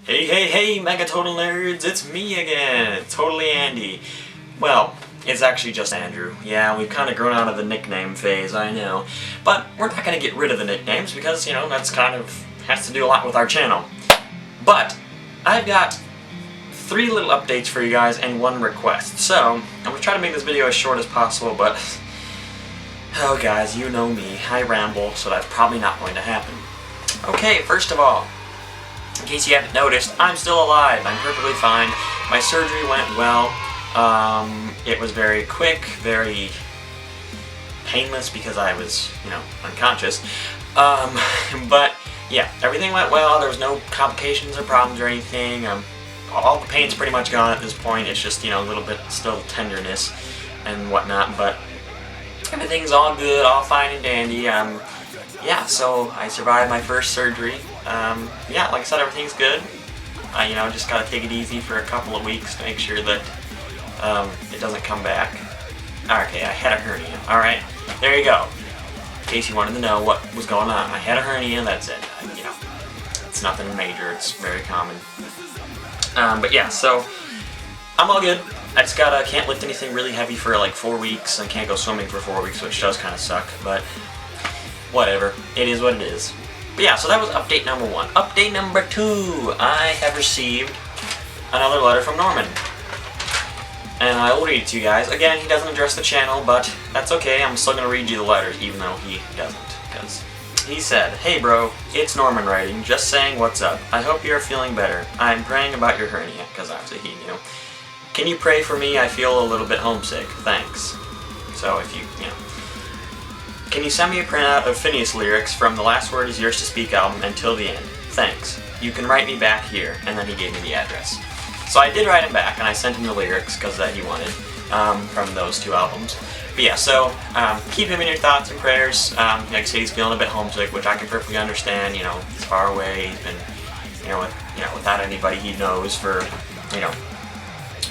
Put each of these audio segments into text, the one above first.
Hey, hey, hey, MegaTotalNerds, it's me again, totally Andy. Well, it's actually just Andrew. Yeah, we've kind of grown out of the nickname phase, I know. But we're not going to get rid of the nicknames because, you know, that's kind of has to do a lot with our channel. But I've got 3 little updates for you guys and 1 request. So, I'm going to try to make this video as short as possible, but oh guys, you know me, I ramble, so that's probably not going to happen. Okay, first of all, in case you haven't noticed, I'm still alive. I'm perfectly fine. My surgery went well. It was very quick, very painless because I was, you know, unconscious. But yeah, everything went well. There was no complications or problems or anything. All the pain's pretty much gone at this point. It's just, you know, a little bit still tenderness and whatnot, but everything's all good, all fine and dandy. Yeah, so I survived my first surgery. Yeah, like I said, everything's good. You know, just gotta take it easy for a couple of weeks to make sure that it doesn't come back. Okay, I had a hernia. Alright, there you go. In case you wanted to know what was going on. I had a hernia, that's it. You know, it's nothing major, it's very common. But yeah, so I'm all good. I just can't lift anything really heavy for like 4 weeks. I can't go swimming for 4 weeks, which does kind of suck, but whatever. It is what it is. But yeah, so that was update number 1. Update number 2. I have received another letter from Norman. And I will read it to you guys. Again, he doesn't address the channel, but that's okay. I'm still going to read you the letters, even though he doesn't. Because he said, "Hey bro, it's Norman writing. Just saying what's up. I hope you're feeling better. I'm praying about your hernia," because obviously he knew. "Can you pray for me? I feel a little bit homesick. Thanks." So if you know. "Can you send me a printout of Phineas lyrics from The Last Word Is Yours to Speak album until the end? Thanks. You can write me back here." And then he gave me the address. So I did write him back, and I sent him the lyrics because that he wanted from those 2 albums. But yeah, so keep him in your thoughts and prayers. Like I say, he's feeling a bit homesick, which I can perfectly understand. You know, he's far away. He's been, without anybody he knows for,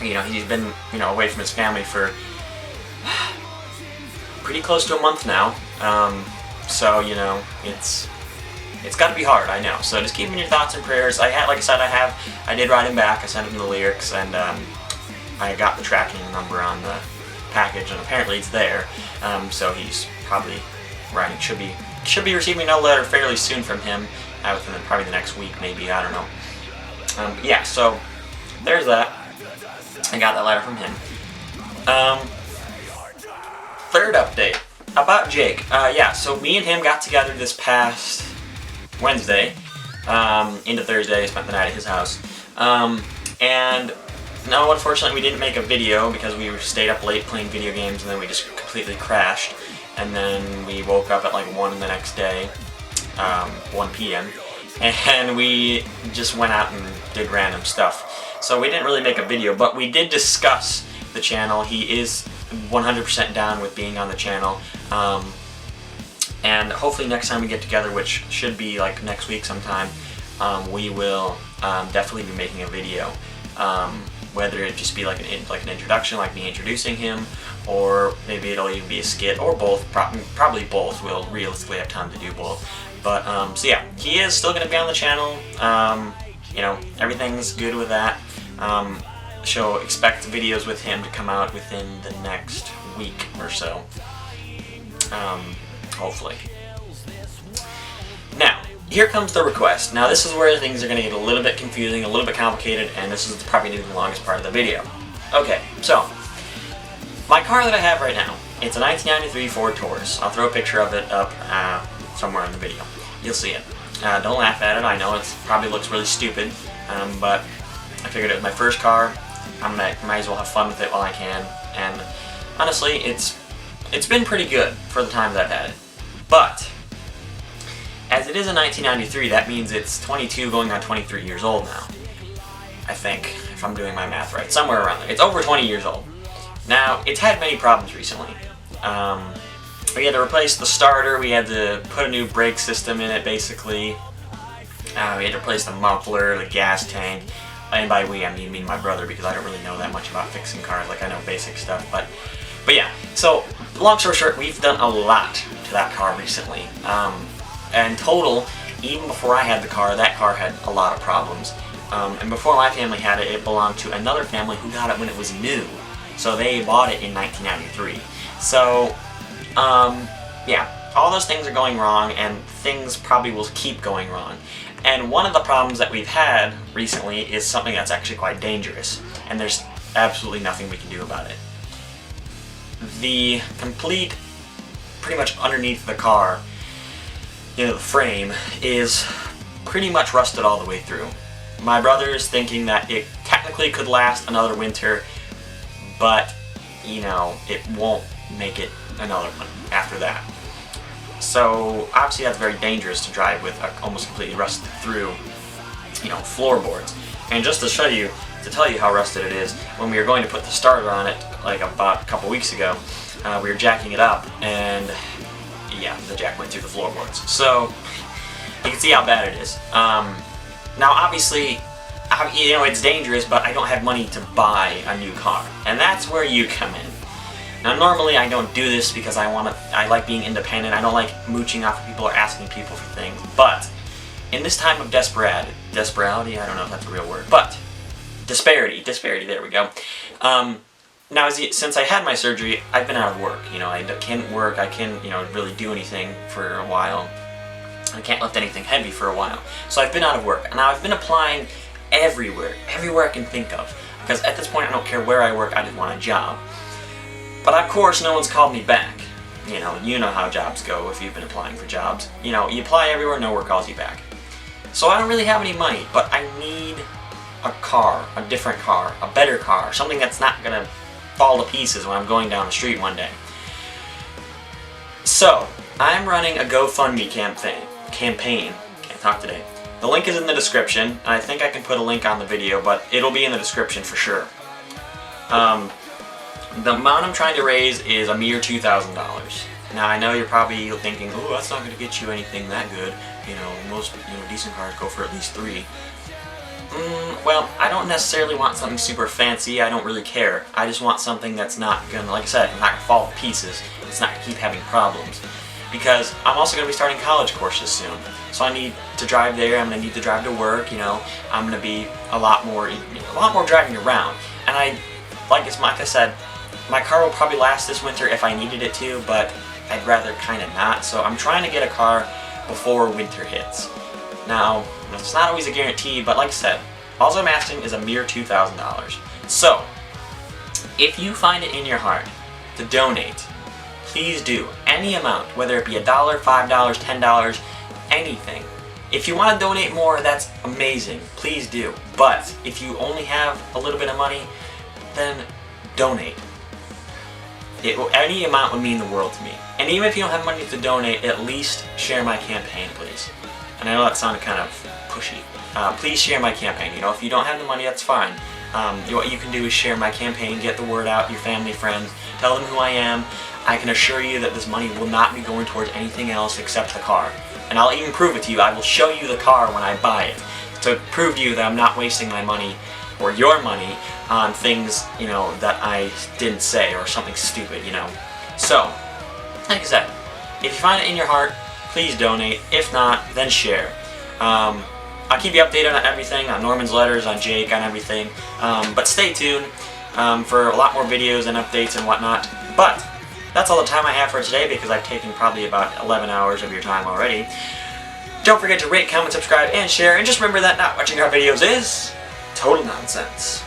he's been, away from his family for pretty close to a month now. So, you know, it's got to be hard, I know. So just keep him in your thoughts and prayers. Like I said, I did write him back. I sent him the lyrics, and I got the tracking number on the package, and apparently it's there. So he's probably writing. Should be receiving a letter fairly soon from him, within probably the next week, maybe. I don't know. Yeah. So there's that. I got that letter from him. Third update about Jake. Yeah, so me and him got together this past Wednesday into Thursday, spent the night at his house. And no, unfortunately we didn't make a video because we stayed up late playing video games, and then we just completely crashed. And then we woke up at like 1 the next day, 1 p.m. And we just went out and did random stuff. So we didn't really make a video, but we did discuss the channel. He is 100% down with being on the channel. And hopefully next time we get together, which should be like next week sometime, we will definitely be making a video. Whether it just be like an introduction, like me introducing him, or maybe it'll even be a skit, or both. Probably both. We'll realistically have time to do both. But so yeah, he is still going to be on the channel. You know, everything's good with that. So expect videos with him to come out within the next week or so. Hopefully. Now, here comes the request. Now this is where things are going to get a little bit confusing, a little bit complicated, and this is probably the longest part of the video. Okay, so, my car that I have right now, it's a 1993 Ford Taurus. I'll throw a picture of it up somewhere in the video. You'll see it. Don't laugh at it, I know it probably looks really stupid, but I figured it was my first car. I might as well have fun with it while I can, and honestly, it's been pretty good for the time that I've had it. But as it is a 1993, that means it's 22 going on 23 years old now. I think, if I'm doing my math right, somewhere around there. It's over 20 years old. Now, it's had many problems recently. We had to replace the starter, we had to put a new brake system in it, basically. We had to replace the muffler, the gas tank. And by we, I mean my brother, because I don't really know that much about fixing cars. Like, I know basic stuff, but yeah. So, long story short, we've done a lot to that car recently. And total, even before I had the car, that car had a lot of problems. And before my family had it, it belonged to another family who got it when it was new. So they bought it in 1993. So, yeah, all those things are going wrong, and things probably will keep going wrong. And one of the problems that we've had recently is something that's actually quite dangerous, and there's absolutely nothing we can do about it. The complete, pretty much underneath the car, the frame, is pretty much rusted all the way through. My brother is thinking that it technically could last another winter, but, it won't make it another one after that. So, obviously that's very dangerous to drive with almost completely rusted through, floorboards. And just to tell you how rusted it is, when we were going to put the starter on it, like about a couple weeks ago, we were jacking it up, and yeah, the jack went through the floorboards. So, you can see how bad it is. Now, obviously, it's dangerous, but I don't have money to buy a new car, and that's where you come in. Now, normally I don't do this because I like being independent. I don't like mooching off of people or asking people for things. But in this time of desperality, I don't know if that's a real word, but disparity, there we go. Now, since I had my surgery, I've been out of work. I can't work. I can't, really do anything for a while. I can't lift anything heavy for a while. So I've been out of work. Now I've been applying everywhere I can think of. Because at this point I don't care where I work, I just want a job. But of course no one's called me back. You know how jobs go if you've been applying for jobs. You apply everywhere, nowhere calls you back. So I don't really have any money, but I need a car, a different car, a better car, something that's not gonna fall to pieces when I'm going down the street one day. So, I'm running a GoFundMe campaign. Can't talk today. The link is in the description, and I think I can put a link on the video, but it'll be in the description for sure. The amount I'm trying to raise is a mere $2,000. Now I know you're probably thinking, oh, that's not going to get you anything that good. Most decent cars go for at least $3,000. Well, I don't necessarily want something super fancy. I don't really care. I just want something that's not gonna, like I said, not gonna fall to pieces. It's not gonna keep having problems. Because I'm also gonna be starting college courses soon, so I need to drive there. I'm gonna need to drive to work. I'm gonna be a lot more driving around. And like I said, my car will probably last this winter if I needed it to, but I'd rather kind of not. So I'm trying to get a car before winter hits. Now, it's not always a guarantee, but like I said, all I'm asking is a mere $2,000. So, if you find it in your heart to donate, please do. Any amount, whether it be $1, $5, $10, anything. If you want to donate more, that's amazing. Please do. But if you only have a little bit of money, then donate. Any amount would mean the world to me. And even if you don't have money to donate, at least share my campaign, please. And I know that sounded kind of pushy. Please share my campaign. If you don't have the money, that's fine. What you can do is share my campaign, get the word out, your family, friends, tell them who I am. I can assure you that this money will not be going towards anything else except the car. And I'll even prove it to you. I will show you the car when I buy it, to prove to you that I'm not wasting my money or your money on things, that I didn't say or something stupid, So, like I said, if you find it in your heart, please donate. If not, then share. I'll keep you updated on everything, on Norman's letters, on Jake, on everything. But stay tuned for a lot more videos and updates and whatnot. But that's all the time I have for today because I've taken probably about 11 hours of your time already. Don't forget to rate, comment, subscribe, and share. And just remember that not watching our videos is total nonsense.